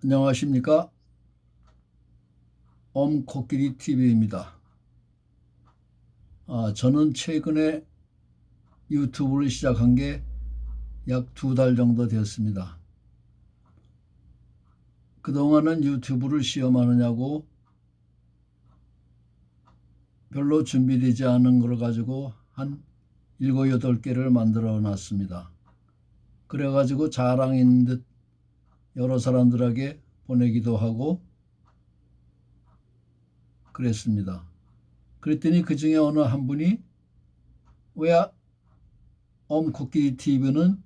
안녕하십니까. 엄코끼리 TV입니다. 저는 최근에 유튜브를 시작한 게 약 2달 정도 되었습니다. 그동안은 유튜브를 시험하느냐고 별로 준비되지 않은 걸 가지고 한 7, 8개를 만들어 놨습니다. 그래가지고 자랑인 듯 여러 사람들에게 보내기도 하고 그랬습니다. 그랬더니 그 중에 어느 한 분이 왜 엄코끼리 TV는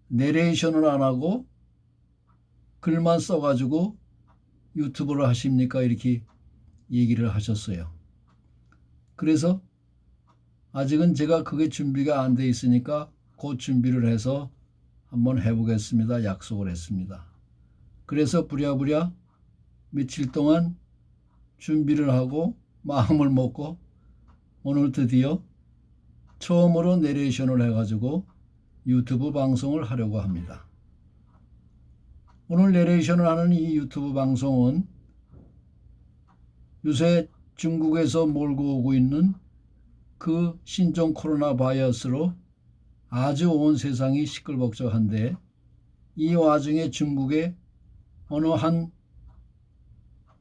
내레이션을 안 하고 글만 써가지고 유튜브를 하십니까? 이렇게 얘기를 하셨어요. 그래서 아직은 제가 그게 준비가 안 돼 있으니까 곧 준비를 해서 한번 해보겠습니다. 약속을 했습니다. 그래서 부랴부랴 며칠 동안 준비를 하고 마음을 먹고 오늘 드디어 처음으로 내레이션을 해가지고 유튜브 방송을 하려고 합니다. 오늘 내레이션을 하는 이 유튜브 방송은 요새 중국에서 몰고 오고 있는 그 신종 코로나 바이러스로 아주 온 세상이 시끌벅적한데 이 와중에 중국의 어느 한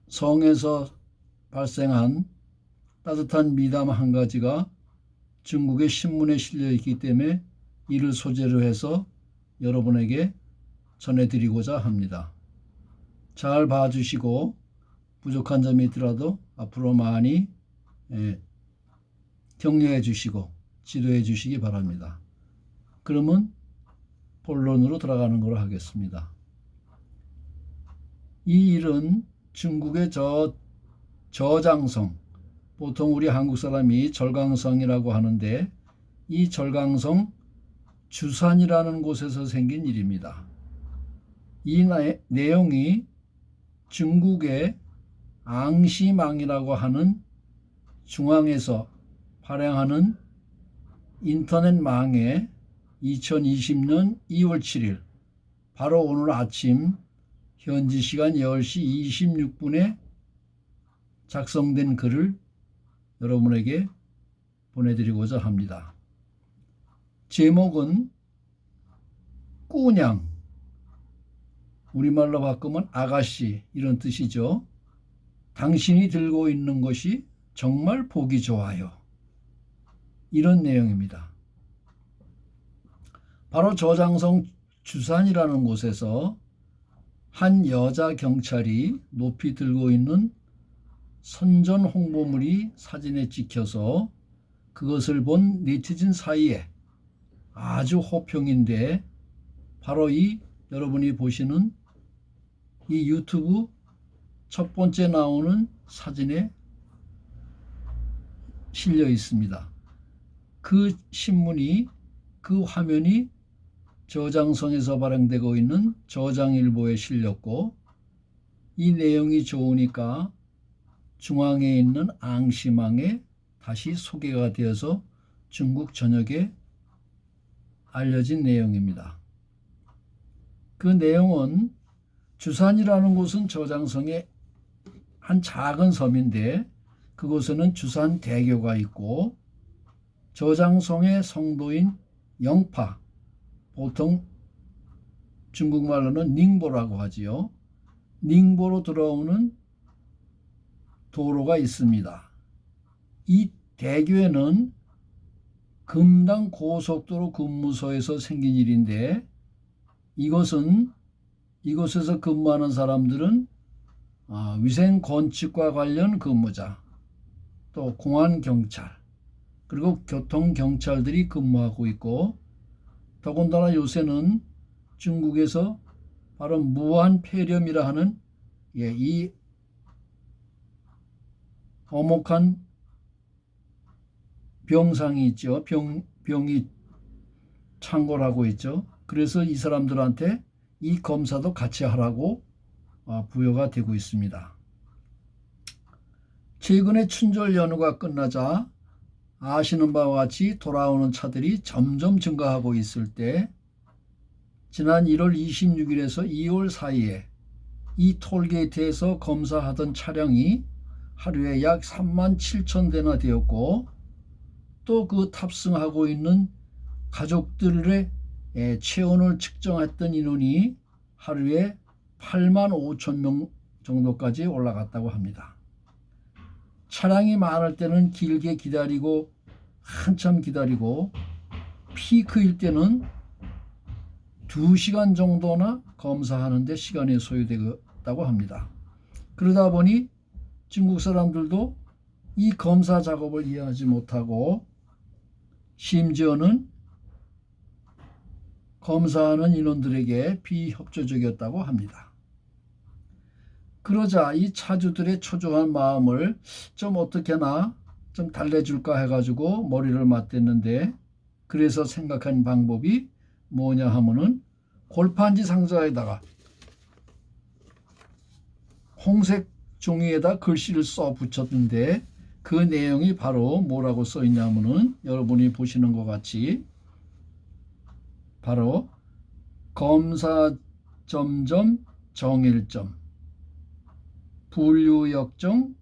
성에서 발생한 따뜻한 미담 한 가지가 중국의 신문에 실려 있기 때문에 이를 소재로 해서 여러분에게 전해드리고자 합니다. 잘 봐주시고 부족한 점이 있더라도 앞으로 많이 격려해 주시고 지도해 주시기 바랍니다. 그러면 본론으로 들어가는 걸로 하겠습니다. 이 일은 중국의 저장성, 보통 우리 한국 사람이 절강성이라고 하는데 이 절강성 주산이라는 곳에서 생긴 일입니다. 이 내용이 중국의 앙시망이라고 하는 중앙에서 발행하는 인터넷망에 2020년 2월 7일 바로 오늘 아침 현지 시간 10시 26분에 작성된 글을 여러분에게 보내드리고자 합니다. 제목은 꾸냥, 우리말로 바꾸면 아가씨 이런 뜻이죠. 당신이 들고 있는 것이 정말 보기 좋아요. 이런 내용입니다. 바로 저장성 주산이라는 곳에서 한 여자 경찰이 높이 들고 있는 선전 홍보물이 사진에 찍혀서 그것을 본 네티즌 사이에 아주 호평인데 바로 이 여러분이 보시는 이 유튜브 첫 번째 나오는 사진에 실려 있습니다. 그 신문이 그 화면이 저장성에서 발행되고 있는 저장일보에 실렸고 이 내용이 좋으니까 중앙에 있는 앙시망에 다시 소개가 되어서 중국 전역에 알려진 내용입니다. 그 내용은 주산이라는 곳은 저장성의 한 작은 섬인데 그곳에는 주산대교가 있고 저장성의 성도인 영파, 보통 중국말로는 닝보라고 하지요. 닝보로 들어오는 도로가 있습니다. 이 대교에는 금당 고속도로 근무소에서 생긴 일인데 이곳에서 근무하는 사람들은 위생 건축과 관련 근무자, 또 공안 경찰, 그리고 교통 경찰들이 근무하고 있고 더군다나 요새는 중국에서 바로 무한 폐렴이라 하는 이 엄혹한 병상이 있죠. 병이 창궐하고 있죠. 그래서 이 사람들한테 이 검사도 같이 하라고 부여가 되고 있습니다. 최근에 춘절 연휴가 끝나자 아시는 바와 같이 돌아오는 차들이 점점 증가하고 있을 때 지난 1월 26일에서 2월 사이에 이 톨게이트에서 검사하던 차량이 하루에 약 37,000대나 되었고, 또 그 탑승하고 있는 가족들의 체온을 측정했던 인원이 하루에 85,000명 정도까지 올라갔다고 합니다. 차량이 많을 때는 길게 기다리고 한참 기다리고, 피크일 때는 2시간 정도나 검사하는데 시간이 소요되었다고 합니다. 그러다 보니 중국 사람들도 이 검사 작업을 이해하지 못하고, 심지어는 검사하는 인원들에게 비협조적이었다고 합니다. 그러자 이 차주들의 초조한 마음을 좀 어떻게나 좀 달래줄까 해가지고 머리를 맞댔는데, 그래서 생각한 방법이 뭐냐 하면은 골판지 상자에다가 홍색 종이에다 글씨를 써 붙였는데, 그 내용이 바로 뭐라고 써 있냐면은 여러분이 보시는 것 같이 바로 검사 점점 정일점 분류역정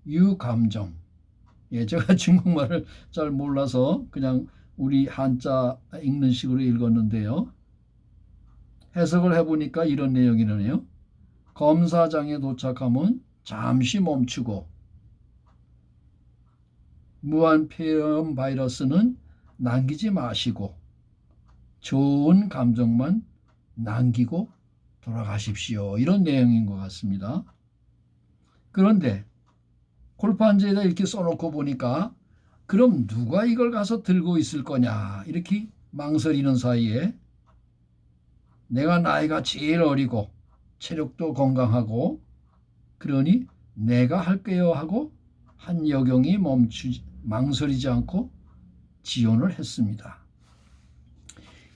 유감정. 제가 중국말을 잘 몰라서 그냥 우리 한자 읽는 식으로 읽었는데요. 해석을 해보니까 이런 내용이네요. 검사장에 도착하면 잠시 멈추고, 무한폐렴 바이러스는 남기지 마시고 좋은 감정만 남기고 돌아가십시오. 이런 내용인 것 같습니다. 그런데 골판지에다 이렇게 써놓고 보니까 그럼 누가 이걸 가서 들고 있을 거냐 이렇게 망설이는 사이에, 내가 나이가 제일 어리고 체력도 건강하고 그러니 내가 할게요 하고 한 여경이 망설이지 않고 지원을 했습니다.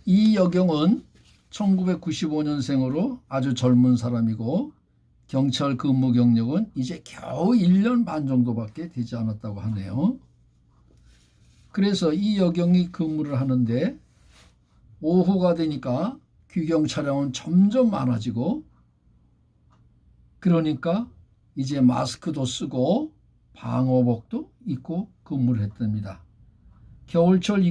이 여경은 1995년생으로 아주 젊은 사람이고, 경찰 근무 경력은 이제 겨우 1년 반 정도밖에 되지 않았다고 하네요. 그래서 이 여경이 근무를 하는데, 오후가 되니까 귀경 차량은 점점 많아지고, 그러니까 이제 마스크도 쓰고 방호복도 입고 근무를 했답니다. 겨울철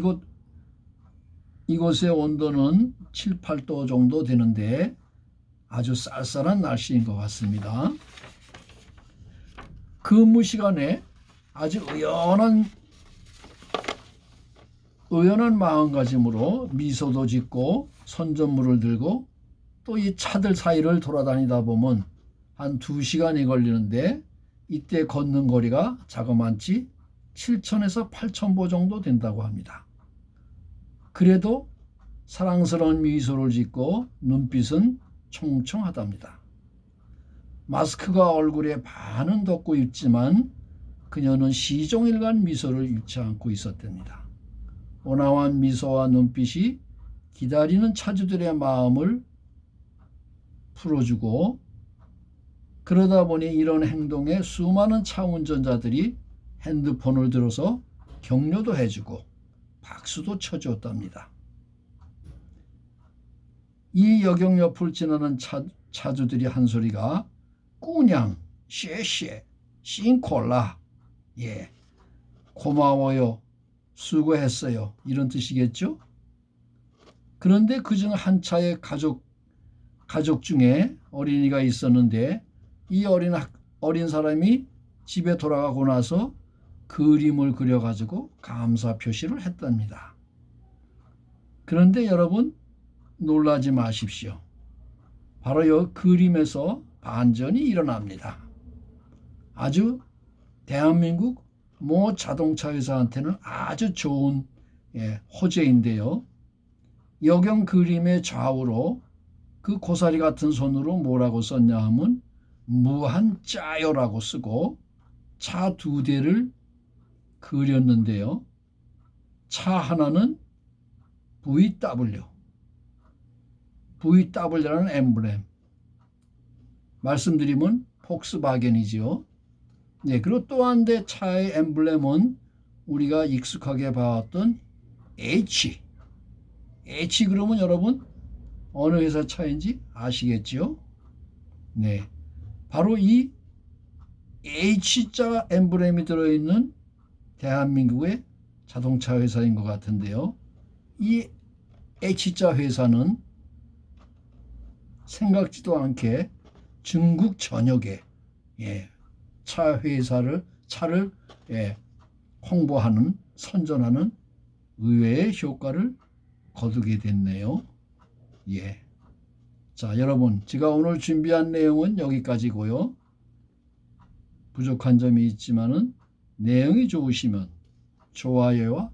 이곳의 온도는 7, 8도 정도 되는데 아주 쌀쌀한 날씨인 것 같습니다. 근무 시간에 아주 의연한 마음가짐으로 미소도 짓고 선전물을 들고, 또 이 차들 사이를 돌아다니다 보면 한 2시간이 걸리는데, 이때 걷는 거리가 자그만치 7,000에서 8,000보 정도 된다고 합니다. 그래도 사랑스러운 미소를 짓고 눈빛은 총총하답니다. 마스크가 얼굴에 반은 덮고 있지만 그녀는 시종일관 미소를 잃지 않고 있었답니다. 온화한 미소와 눈빛이 기다리는 차주들의 마음을 풀어주고, 그러다 보니 이런 행동에 수많은 차 운전자들이 핸드폰을 들어서 격려도 해주고 박수도 쳐주었답니다. 이 여경 옆을 지나는 차주들이 한 소리가 꾸냥, 쉐쉐, 싱콜라, 고마워요, 수고했어요, 이런 뜻이겠죠. 그런데 그중 한 차의 가족 중에 어린이가 있었는데, 이 어린 사람이 집에 돌아가고 나서 그림을 그려가지고 감사 표시를 했답니다. 그런데 여러분, 놀라지 마십시오. 바로 이 그림에서 반전이 일어납니다. 아주 대한민국 모 자동차 회사한테는 아주 좋은 호재인데요. 여경 그림의 좌우로 그 고사리 같은 손으로 뭐라고 썼냐 하면 무한짜요라고 쓰고 차 2대를 그렸는데요. 차 하나는 VW라는 엠블렘, 말씀드리면 폭스바겐이지요. 그리고 또 한 대 차의 엠블렘은 우리가 익숙하게 봐왔던 H 그러면 여러분 어느 회사 차인지 아시겠죠? 네, 바로 이 H자 엠블렘이 들어있는 대한민국의 자동차 회사인 것 같은데요. 이 H자 회사는 생각지도 않게 중국 전역에 차를 홍보하는 선전하는 의외의 효과를 거두게 됐네요. 예. 자, 여러분, 제가 오늘 준비한 내용은 여기까지고요. 부족한 점이 있지만은 내용이 좋으시면 좋아요와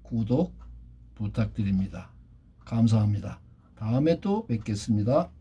구독 부탁드립니다. 감사합니다. 다음에 또 뵙겠습니다.